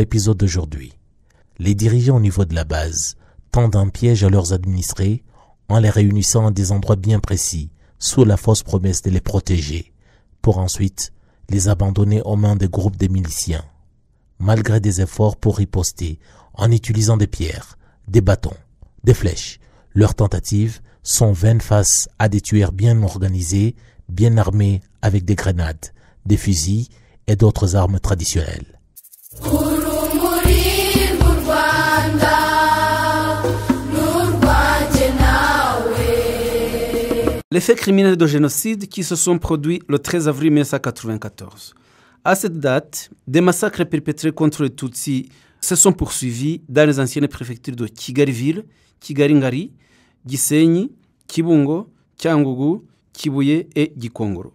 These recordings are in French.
l'épisode d'aujourd'hui, les dirigeants au niveau de la base tendent un piège à leurs administrés en les réunissant à des endroits bien précis sous la fausse promesse de les protéger, pour ensuite les abandonner aux mains des groupes de miliciens. Malgré des efforts pour riposter en utilisant des pierres, des bâtons, des flèches, leurs tentatives sont vaines face à des tueurs bien organisés, bien armés avec des grenades, des fusils et d'autres armes traditionnelles. Les faits criminels de génocide qui se sont produits le 13 avril 1994. À cette date, des massacres perpétrés contre les Tutsis se sont poursuivis dans les anciennes préfectures de Kigali-Ville, Kigali-Ngari, Gisenyi, Kibungo, Cyangugu, Kibuye et Gikongoro.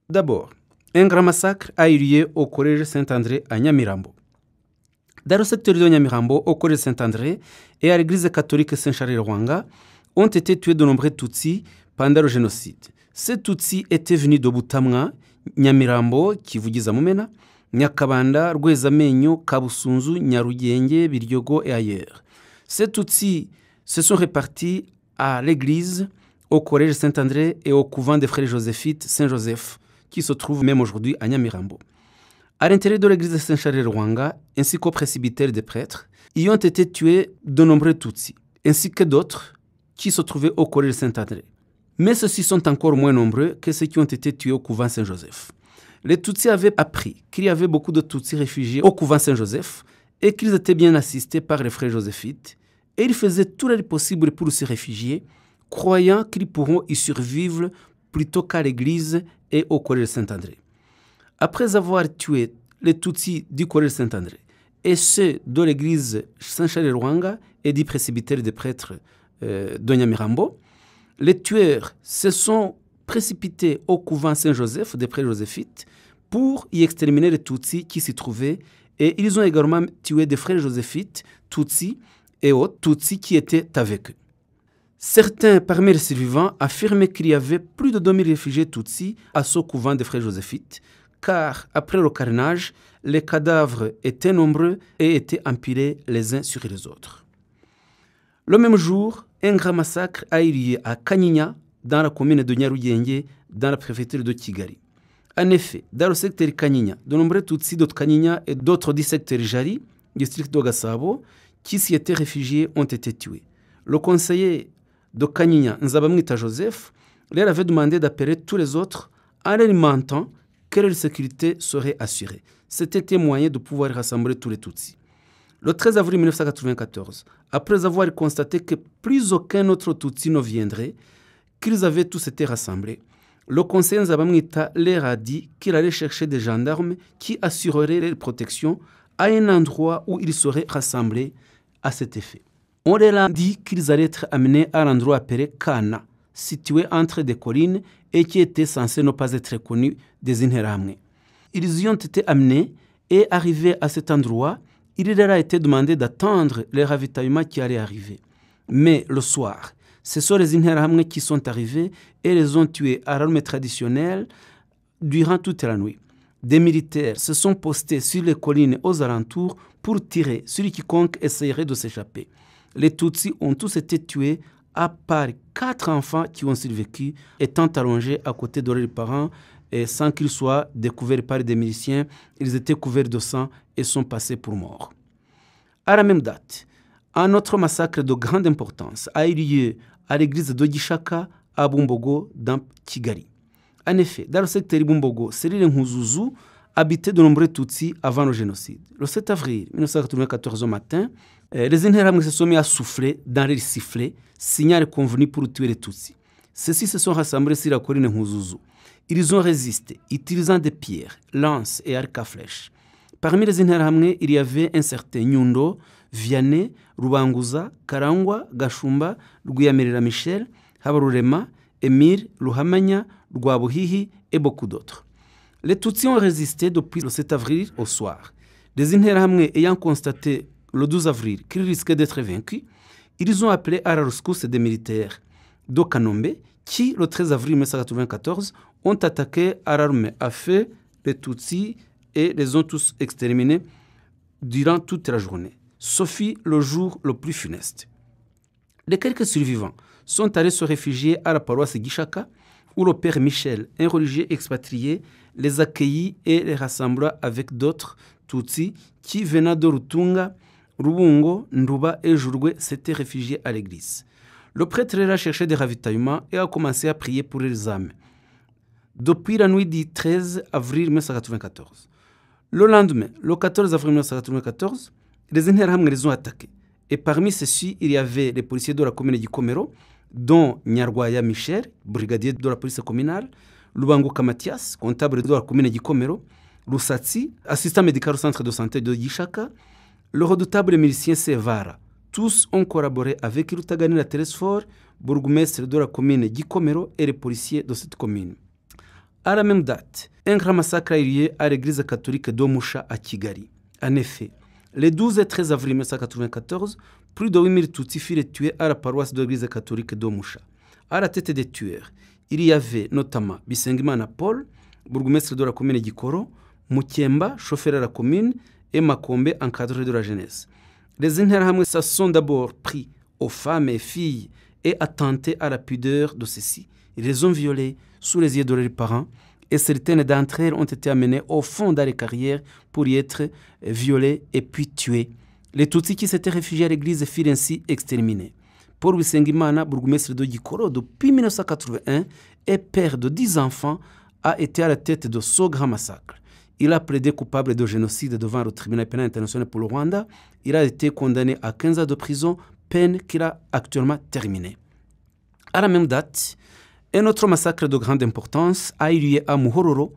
D'abord, un grand massacre a eu lieu au collège Saint-André à Nyamirambo. Dans le secteur de Nyamirambo, au collège Saint-André et à l'église catholique Saint-Charles-Rwanga, ont été tués de nombreux Tutsis pendant le génocide. Ces Tutsis étaient venus de Butamwa, Nyamirambo, Kivugiza Mumena, Nyakabanda, Rwezamenyo, Kabusunzu, Nyarugenge, Biryogo et ailleurs. Ces Tutsis se sont répartis à l'église, au collège Saint-André et au couvent des frères joséphites Saint-Joseph, qui se trouve même aujourd'hui à Nyamirambo. À l'intérieur de l'église de Saint-Charles-Rwanga, ainsi qu'au presbytère des prêtres, y ont été tués de nombreux Tutsis, ainsi que d'autres qui se trouvaient au collège Saint-André. Mais ceux-ci sont encore moins nombreux que ceux qui ont été tués au couvent Saint-Joseph. Les Tutsis avaient appris qu'il y avait beaucoup de Tutsis réfugiés au couvent Saint-Joseph et qu'ils étaient bien assistés par les frères joséphites, et ils faisaient tout le possible pour se réfugier, croyant qu'ils pourront y survivre plutôt qu'à l'église et au collège Saint-André. Après avoir tué les Tutsis du collège Saint-André et ceux de l'église Saint-Charles-Rwanga et du presbytère des prêtres de Nyamirambo, les tueurs se sont précipités au couvent Saint-Joseph des prêtres joséphites pour y exterminer les Tutsis qui s'y trouvaient, et ils ont également tué des frères joséphites, Tutsis et autres Tutsis qui étaient avec eux. Certains parmi les survivants affirment qu'il y avait plus de 2000 réfugiés Tutsis à ce couvent des frères joséphites, car après le carnage, les cadavres étaient nombreux et étaient empilés les uns sur les autres. Le même jour, un grand massacre a eu lieu à Kanyinya, dans la commune de Nyarugenge, dans la préfecture de Kigali. En effet, dans le secteur Kanyinya, de nombreux Tutsis de Kanyinya et d'autres du secteur Jari, district de Gasabo, qui s'y étaient réfugiés, ont été tués. Le conseiller de Kanyinya, Nzabamwita Joseph, leur avait demandé d'appeler tous les autres en leur mentant que leur sécurité serait assurée. C'était un moyen de pouvoir rassembler tous les Tutsis. Le 13 avril 1994, après avoir constaté que plus aucun autre Tutsi ne viendrait, qu'ils avaient tous été rassemblés, le conseiller Nzabamwita leur a dit qu'il allait chercher des gendarmes qui assureraient leur protection à un endroit où ils seraient rassemblés à cet effet. On leur a dit qu'ils allaient être amenés à l'endroit appelé Kana, situé entre des collines et qui était censé ne pas être connu des Interahamwe. Ils y ont été amenés et arrivés à cet endroit, il leur a été demandé d'attendre les ravitaillements qui allaient arriver. Mais le soir, ce sont les Interahamwe qui sont arrivés et les ont tués à l'arme traditionnelle durant toute la nuit. Des militaires se sont postés sur les collines aux alentours pour tirer sur quiconque essayerait de s'échapper. Les Tutsis ont tous été tués, à part 4 enfants qui ont survécu, étant allongés à côté de leurs parents et sans qu'ils soient découverts par des miliciens. Ils étaient couverts de sang et sont passés pour morts. À la même date, un autre massacre de grande importance a eu lieu à l'église de Gishaka à Bumbogo dans Kigali. En effet, dans le secteur Bumbogo, Cyril Nkuzuzu habitait de nombreux Tutsis avant le génocide. Le 7 avril 1994 au matin, les Interahamwe se sont mis à souffler dans les sifflets, signal convenu pour tuer les Tutsis. Ceux-ci se sont rassemblés sur la colline Nkuzuzu. Ils ont résisté, utilisant des pierres, lances et arcs à flèches. Parmi les Interahamwe, il y avait un certain Nyundo, Vianney, Rubanguza, Karangwa, Gashumba, Rwiyamirira Michel, Habarurema, Emir, Ruhamanya, Rwabuhihi et beaucoup d'autres. Les Tutsis ont résisté depuis le 7 avril au soir. Les Interahamwe ayant constaté le 12 avril qu'ils risquaient d'être vaincus, ils ont appelé à la rescousse des militaires d'Okanombe qui, le 13 avril 1994, ont attaqué à l'arme à feu les Tutsis et les ont tous exterminés durant toute la journée, sauf le jour le plus funeste. Les quelques survivants sont allés se réfugier à la paroisse Gishaka, où le père Michel, un religieux expatrié, les accueillit et les rassembla avec d'autres Tutsis qui, venant de Rutunga, Rubungo, Nduba et Jurwe, s'étaient réfugiés à l'église. Le prêtre a cherché des ravitaillements et a commencé à prier pour les âmes. Depuis la nuit du 13 avril 1994. Le lendemain, le 14 avril 1994, les Interahamwe les ont attaqués. Et parmi ceux-ci, il y avait les policiers de la commune de Gikomero, dont Nyarwaya Michel, brigadier de la police communale, Lubanguka Mathias, comptable de la commune de Gikomero, Lusatsi, assistant médical au centre de santé de Gishaka, le redoutable milicien Sevara. Tous ont collaboré avec Rutaganira Telesfor, bourgmestre de la commune de Gikomero et les policiers de cette commune. À la même date, un grand massacre a eu lieu à l'église catholique d'Omusha à Kigali. En effet, les 12 et 13 avril 1994, plus de 8000 Tutsis furent tués à la paroisse de l'église catholique d'Omusha. À la tête des tueurs, il y avait notamment Bisengimana Paul, bourgmestre de la commune de Gikoro, Mukemba, chauffeur à la commune, et Makombe, encadreur de la jeunesse. Les Interahamwe se sont d'abord pris aux femmes et filles et attenté à la pudeur de ceux-ci. Ils les ont violées sous les yeux de leurs parents et certaines d'entre elles ont été amenées au fond dans les carrières pour y être violées et puis tuées. Les Tutsis qui s'étaient réfugiés à l'église furent ainsi exterminés. Paul Bisengimana, bourgmestre de Gikoro depuis 1981 et père de 10 enfants, a été à la tête de ce grand massacre. Il a plaidé coupable de génocide devant le tribunal pénal international pour le Rwanda. Il a été condamné à 15 ans de prison, peine qu'il a actuellement terminée. À la même date, un autre massacre de grande importance a eu lieu à Muhororo,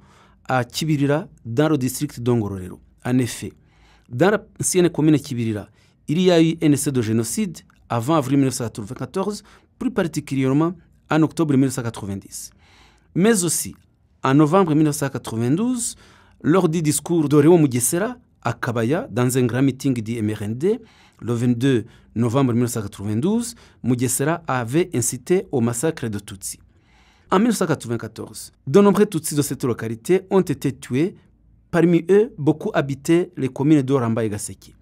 à Kibirira, dans le district d'Ongororero. En effet, dans l'ancienne commune de Kibirira, il y a eu un essai de génocide avant avril 1994, plus particulièrement en octobre 1990. Mais aussi, en novembre 1992, lors du discours de Réo Mugesera à Kabaya, dans un grand meeting du MRND, le 22 novembre 1992, Mugesera avait incité au massacre de Tutsis. En 1994, de nombreux Tutsis de cette localité ont été tués. Parmi eux, beaucoup habitaient les communes d'Oramba et Gaseki.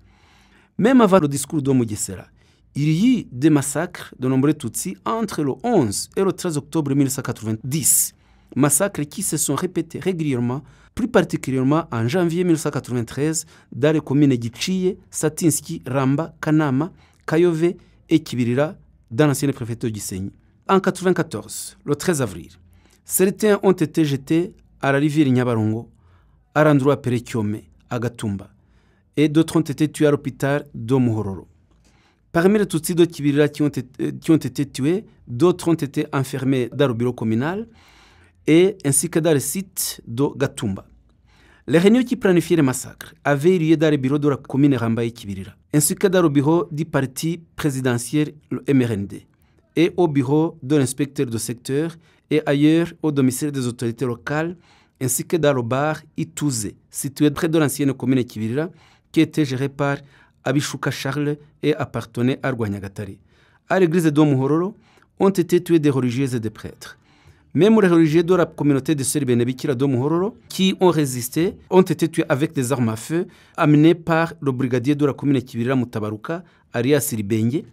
Même avant le discours de Mugesera, il y eut des massacres de nombreux Tutsis entre le 11 et le 13 octobre 1990. Massacres qui se sont répétés régulièrement, plus particulièrement en janvier 1993 dans les communes de Gichiye, Satinski, Ramba, Kanama, Kayove et Kibirira dans l'ancienne préfecture du Gisenyi. En 1994, le 13 avril, certains ont été jetés à la rivière Nyabarongo, à l'endroit appelé Kyome, à Gatumba, et d'autres ont été tués à l'hôpital de Muhororo. Parmi les Tutsis de Kibirira qui ont été tués, d'autres ont été enfermés dans le bureau communal, et ainsi que dans le site de Gatumba. Les réunions qui planifiaient les massacres avaient lieu dans le bureau de la commune Ramba et Kibirira, ainsi que dans le bureau du parti présidentiel, le MRND, et au bureau de l'inspecteur de secteur et ailleurs au domicile des autorités locales, ainsi que dans le bar Itouze, situé près de l'ancienne commune Kibirira, qui était gérée par Abishuka Charles et appartenait à Rwanyagatare. À l'église de Muhororo ont été tués des religieuses et des prêtres. Même les religieux de la communauté de Sœurs Benebikira de Muhororo, qui ont résisté, ont été tués avec des armes à feu amenées par le brigadier de la commune Kibirira Mutabaruka, Arias Ribenge,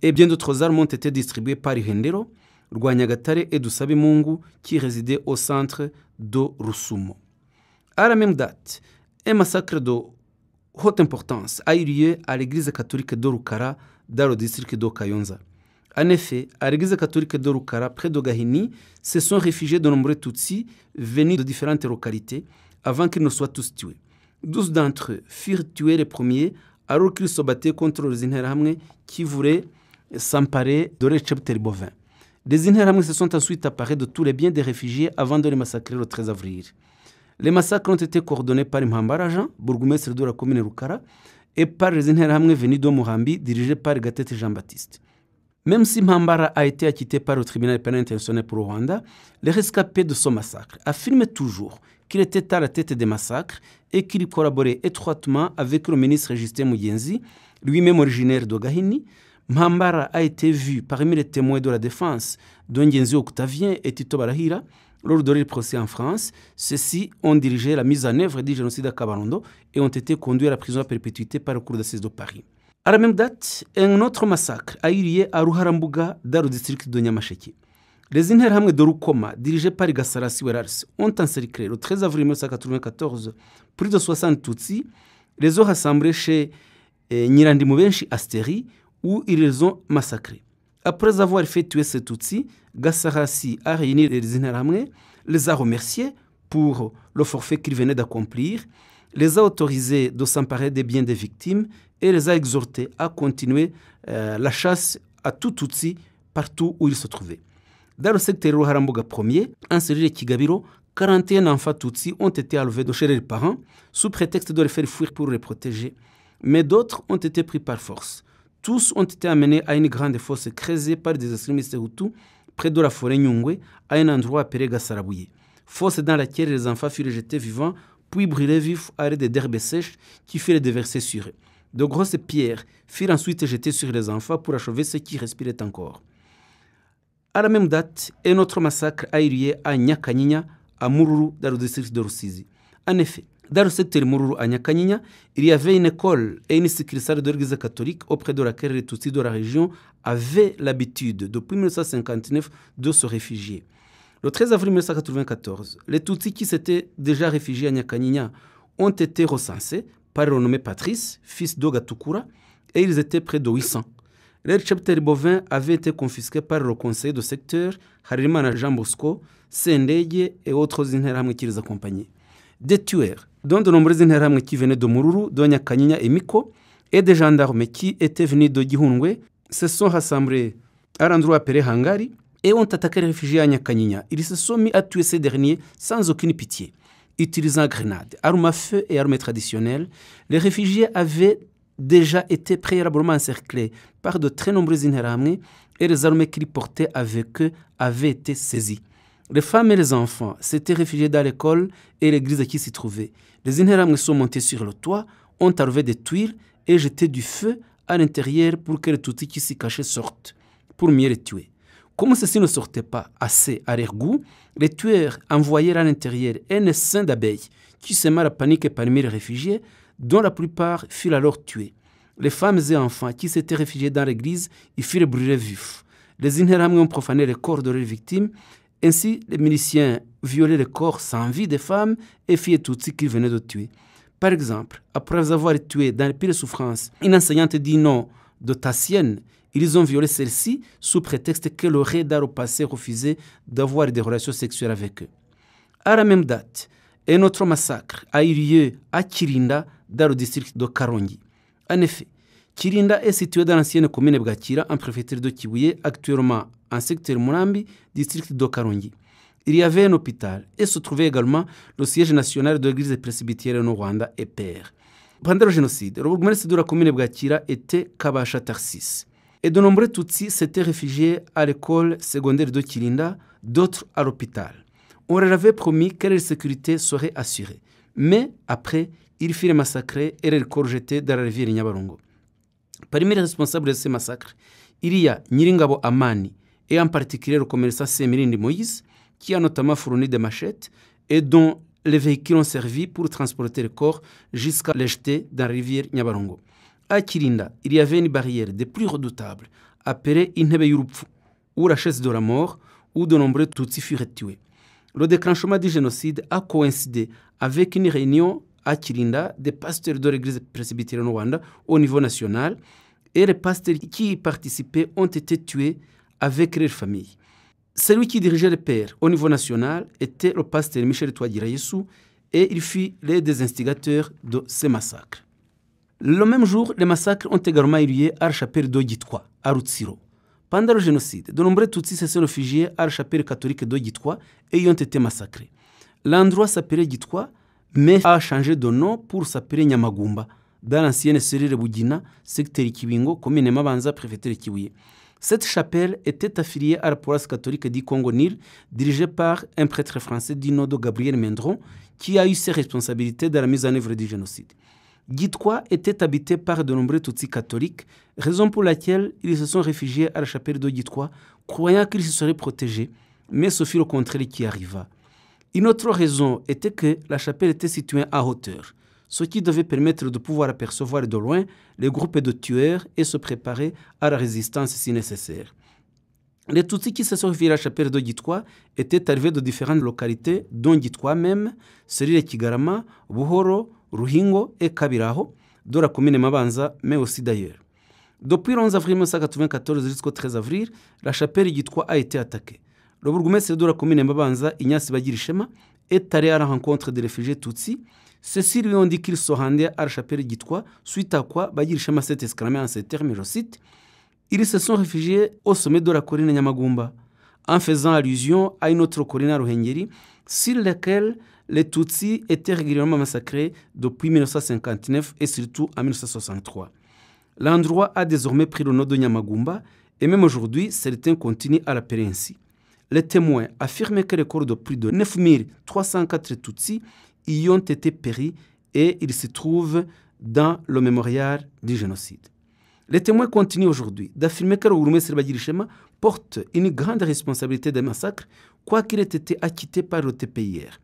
et bien d'autres armes ont été distribuées par Ihendero, Rwanyagatare et Dusabe Mungu, qui résidaient au centre de Rusumo. À la même date, un massacre de haute importance a eu lieu à l'église catholique de Rukara, dans le district de Kayonza. En effet, à l'église catholique de Rukara, près de Gahini, se sont réfugiés de nombreux Tutsis venus de différentes localités avant qu'ils ne soient tous tués. 12 d'entre eux furent tués les premiers alors qu'ils se battaient contre les Interahamwe qui voulaient s'emparer de leurs cheptels bovins. Les Interahamwe se sont ensuite emparés de tous les biens des réfugiés avant de les massacrer le 13 avril. Les massacres ont été coordonnés par Mhambara Jean, bourgmestre de la commune Rukara, et par les Interahamwe venus de Murambi, dirigés par Gatete Jean-Baptiste. Même si Mhambara a été acquitté par le tribunal pénal international pour le Rwanda, les rescapés de ce massacre affirment toujours qu'il était à la tête des massacres et qu'il collaborait étroitement avec le ministre Justin Mugenzi, lui-même originaire de Gahini. Mhambara a été vu parmi les témoins de la défense de Ngenzi Octavien et Tito Barahira lors de leur procès en France, ceux-ci ont dirigé la mise en œuvre du génocide à Kabarondo et ont été conduits à la prison à perpétuité par le cour d'assises de Paris. À la même date, un autre massacre a eu lieu à Ruharambuga, dans le district de Nyamasheke. Les Interahamwe de Rukoma, dirigés par Gasarasi Werarsi, ont encerclé le 13 avril 1994 plus de 60 Tutsis, les ont rassemblés chez Nyirandimubenshi Asteri, où ils les ont massacrés. Après avoir fait tuer ces Tutsis, Gasarasi a réuni les Interahamwe, les a remerciés pour le forfait qu'ils venaient d'accomplir, les a autorisés de s'emparer des biens des victimes et les a exhortés à continuer la chasse à tout Tutsi partout où ils se trouvaient. Dans le secteur Ruharambuga 1er, en Serire Kigabiro, 41 enfants Tutsis ont été enlevés de chez leurs parents sous prétexte de les faire fuir pour les protéger, mais d'autres ont été pris par force. Tous ont été amenés à une grande fosse creusée par des extrémistes Hutus près de la forêt Nyungwe, à un endroit appelé Gasarabouye. Fosse dans laquelle les enfants furent jetés vivants, puis brûlés vifs à l'aide d'herbes sèches qui furent déversées sur eux. De grosses pierres furent ensuite jetées sur les enfants pour achever ceux qui respiraient encore. À la même date, un autre massacre a eu lieu à Nyakaninya, à Mururu, dans le district de Rusizi. En effet, dans le secteur Mururu à Nyakaninya, il y avait une école et une succursale de l'Église catholique auprès de laquelle les Tutsis de la région avaient l'habitude, depuis 1959, de se réfugier. Le 13 avril 1994, les Tutsis qui s'étaient déjà réfugiés à Nyakaninya ont été recensés par le renommé Patrice, fils d'Ogatukura, et ils étaient près de 800. Leur cheptel bovin avait été confisqué par le conseil de secteur, Harimana Jean Bosco, Sendege et autres Interahamwe qui les accompagnaient. Des tueurs, dont de nombreux Interahamwe qui venaient de Mururu, de Nyakaninya et Miko, et des gendarmes qui étaient venus de Gihundwe, se sont rassemblés à l'endroit appelé Hangari et ont attaqué les réfugiés à Nyakaninya. Ils se sont mis à tuer ces derniers sans aucune pitié. Utilisant grenades, armes à feu et armes traditionnelles, les réfugiés avaient déjà été préalablement encerclés par de très nombreux Interahamwe et les armes qu'ils portaient avec eux avaient été saisies. Les femmes et les enfants s'étaient réfugiés dans l'école et l'église qui s'y trouvait. Les Interahamwe sont montés sur le toit, ont enlevé des tuiles et jeté du feu à l'intérieur pour que les Tutsis qui s'y cachaient sortent, pour mieux les tuer. Comme ceci ne sortait pas assez à leur goût, les tueurs envoyèrent à l'intérieur un essaim d'abeilles qui sema la panique parmi les réfugiés, dont la plupart furent alors tués. Les femmes et enfants qui s'étaient réfugiés dans l'église y furent brûlés vifs. Les Interahamwe ont profané les corps de leurs victimes. Ainsi, les miliciens violaient les corps sans vie des femmes et filles Tutsis qu'ils venaient de tuer. Par exemple, après avoir tué dans les pires souffrances une enseignante du nom de Tassienne, ils ont violé celle-ci sous prétexte qu'elle aurait dans le passé refusé d'avoir des relations sexuelles avec eux. À la même date, un autre massacre a eu lieu à Kirinda, dans le district de Karongi. En effet, Kirinda est situé dans l'ancienne commune de Bwakira, en préfecture de Kibuye, actuellement en secteur Murambi, district de Karongi. Il y avait un hôpital et se trouvait également le siège national de l'église presbytérienne au Rwanda, EPR. Pendant le génocide, le bourgmestre de la commune de Bwakira était Kabasha Tarsis. Et de nombreux Tutsis s'étaient réfugiés à l'école secondaire de Kirinda, d'autres à l'hôpital. On leur avait promis que leur sécurité serait assurée. Mais après, ils furent massacrés et leurs corps jetés dans la rivière Nyabarongo. Parmi les responsables de ces massacres, il y a Nyiringabo Amani et en particulier le commerçant Semirindi Moïse, qui a notamment fourni des machettes et dont les véhicules ont servi pour transporter le corps jusqu'à les jeter dans la rivière Nyabarongo. À Kirinda, il y avait une barrière des plus redoutables, appelée Intebe Yurupfu, ou la chaise de la mort, où de nombreux Tutsis furent tués. Le déclenchement du génocide a coïncidé avec une réunion à Kirinda des pasteurs de l'église presbytérienne au Rwanda au niveau national, et les pasteurs qui y participaient ont été tués avec leurs familles. Celui qui dirigeait le père au niveau national était le pasteur Michel Twagirayesu et il fut l'un des instigateurs de ces massacres. Le même jour, les massacres ont également eu lieu à la chapelle d'Ogitwa, à Rutsiro. Pendant le génocide, de nombreux Tutsis se sont réfugiés à la chapelle catholique d'Ogitwa et y ont été massacrés. L'endroit s'appelait Gitwa, mais a changé de nom pour s'appeler Nyamagumba, dans l'ancienne Serire Bugina, secteur Kibingo, commune Mabanza, préfecture Kibuye. Cette chapelle était affiliée à la paroisse catholique du Congo-Nil, dirigée par un prêtre français du nom de Gabriel Mendron, qui a eu ses responsabilités dans la mise en œuvre du génocide. Gitwa était habité par de nombreux Tutsis catholiques, raison pour laquelle ils se sont réfugiés à la chapelle de Gitwa, croyant qu'ils se seraient protégés. mais ce fut le contraire qui arriva. Une autre raison était que la chapelle était située à hauteur, ce qui devait permettre de pouvoir apercevoir de loin les groupes de tueurs et se préparer à la résistance si nécessaire. Les Tutsis qui se sont réfugiés à la chapelle de Gitwa étaient arrivés de différentes localités, dont Gitwa même, Serire Kigarama, Buhoro, Ruhingo et Kabiraho, de la commune Mabanza, mais aussi d'ailleurs. Depuis le 11 avril 1994 jusqu'au 13 avril, la chapelle Gitwa a été attaquée. Le bourgmestre de la commune Mabanza, Ignace Bagirishema, est allé à la rencontre des réfugiés Tutsis. Ceux-ci lui ont dit qu'ils se rendaient à la chapelle Gitwa, suite à quoi Bagirishema s'est exclamé en ces termes, je cite, « Ils se sont réfugiés au sommet de la colline Nyamagumba, en faisant allusion à une autre colline à Ruhengeri, sur laquelle les Tutsis étaient régulièrement massacrés depuis 1959 et surtout en 1963. L'endroit a désormais pris le nom de Nyamagumba et même aujourd'hui, certains continuent à l'appeler ainsi. Les témoins affirment que les corps de plus de 9304 Tutsis y ont été péris et ils se trouvent dans le mémorial du génocide. Les témoins continuent aujourd'hui d'affirmer que le bourgmestre Bagirishema porte une grande responsabilité des massacres, quoiqu'il ait été acquitté par le TPIR.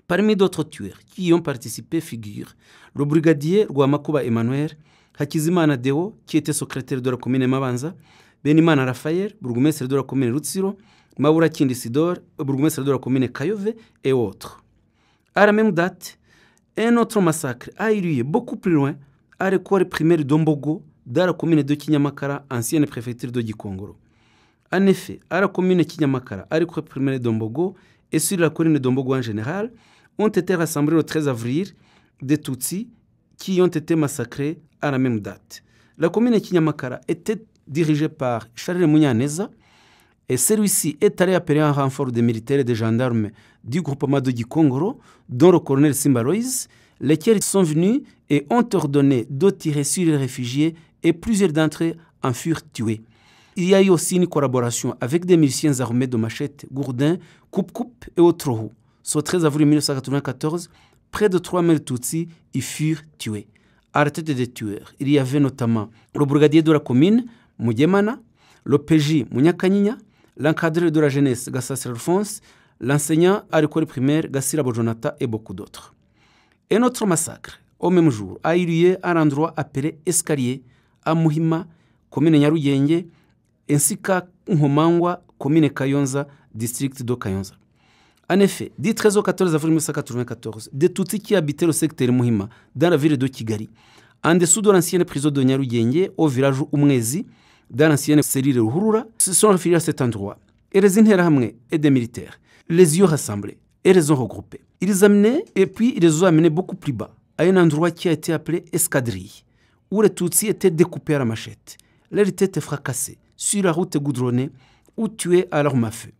Parmi d'autres tueurs qui y ont participé figurent le brigadier Rwamakuba Emmanuel, Hakizimana Deo, qui était secrétaire de la commune Mabanza, Benimana Raphaël, bourgmestre de la commune Rutsiro, Maura Kindisidor, bourgmestre de la commune Kayove et autres. À la même date, un autre massacre a eu lieu beaucoup plus loin, à l'école primaire d'Ombogo, dans la commune de Kinyamakara, ancienne préfecture de Gikongoro. En effet, à la commune de Kinyamakara, à l'école primaire d'Ombogo et sur la colline d'Ombogo en général, ont été rassemblés le 13 avril des Tutsis qui ont été massacrés à la même date. La commune de Kinyamakara était dirigée par Charles Munyaneza et celui-ci est allé appeler un renfort de militaires et de gendarmes du groupement de Gikongoro, dont le colonel Simbaloise, lesquels sont venus et ont ordonné de tirer sur les réfugiés et plusieurs d'entre eux en furent tués. Il y a eu aussi une collaboration avec des miliciens armés de machettes, gourdins, coupe-coupe et autres roues. Ce 13 avril 1994, près de 3000 Tutsis y furent tués. À la tête des tueurs, il y avait notamment le brigadier de la commune, Mugemana, le PJ Munyakanyinya, l'encadreur de la jeunesse, Gassassi Alphonse, l'enseignant à l'école primaire, Gassirabo Jonathan et beaucoup d'autres. Un autre massacre, au même jour, a eu lieu à un endroit appelé Escalier, à Muhima, commune Nyarugenge, ainsi qu'à Nhomangwa, commune Kayonza, district de Kayonza. En effet, du 13 au 14 avril 1994, des Tutsis qui habitaient le secteur Muhima, dans la ville de Kigali, en dessous de l'ancienne prison de Nyarugenge, au village Umwezi, dans l'ancienne cellule Ruhurura, se sont réfugiés à cet endroit. Et les Interahamwe et des militaires les y ont rassemblés et les ont regroupés. Ils les amenaient et puis ils les ont amenés beaucoup plus bas, à un endroit qui a été appelé Escadrille, où les Tutsis étaient découpés à la machette, leurs têtes fracassées, sur la route goudronnée ou tués à l'arme à feu.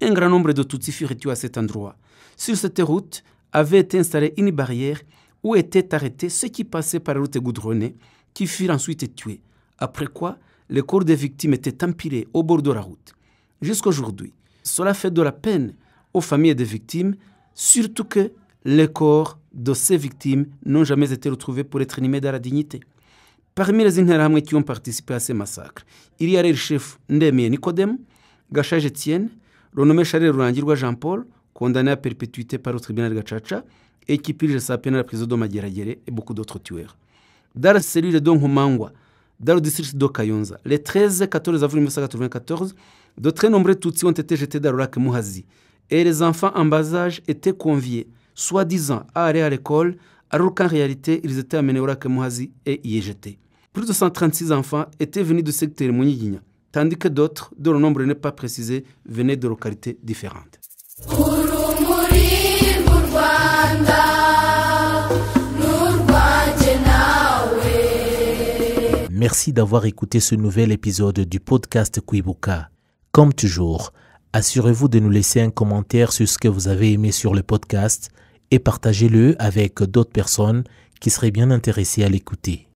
Un grand nombre de Tutsis furent tués à cet endroit. Sur cette route avait été installée une barrière où étaient arrêtés ceux qui passaient par la route goudronnée, qui furent ensuite tués. Après quoi, les corps des victimes étaient empilés au bord de la route. Jusqu'aujourd'hui, cela fait de la peine aux familles des victimes, surtout que les corps de ces victimes n'ont jamais été retrouvés pour être inhumés dans la dignité. Parmi les Interahamwe qui ont participé à ces massacres, il y a le chef Ndemie Nicodème, Gashaje Etienne, le nommé Charles Rurangirwa Jean-Paul, condamné à perpétuité par le tribunal de Gacaca, et qui purge sa peine à la prison de Mageragere et beaucoup d'autres tueurs. Dans la cellule de Nhomangwa, dans le district de Kayonza, les 13 et 14 avril 1994, de très nombreux Tutsis ont été jetés dans le lac Muhazi et les enfants en bas âge étaient conviés, soi-disant à aller à l'école, alors qu'en réalité, ils étaient amenés au lac Muhazi et y jetés. Plus de 136 enfants étaient venus du secteur Munyiginya, tandis que d'autres, dont le nombre n'est pas précisé, venaient de localités différentes. Merci d'avoir écouté ce nouvel épisode du podcast Kwibuka. Comme toujours, assurez-vous de nous laisser un commentaire sur ce que vous avez aimé sur le podcast et partagez-le avec d'autres personnes qui seraient bien intéressées à l'écouter.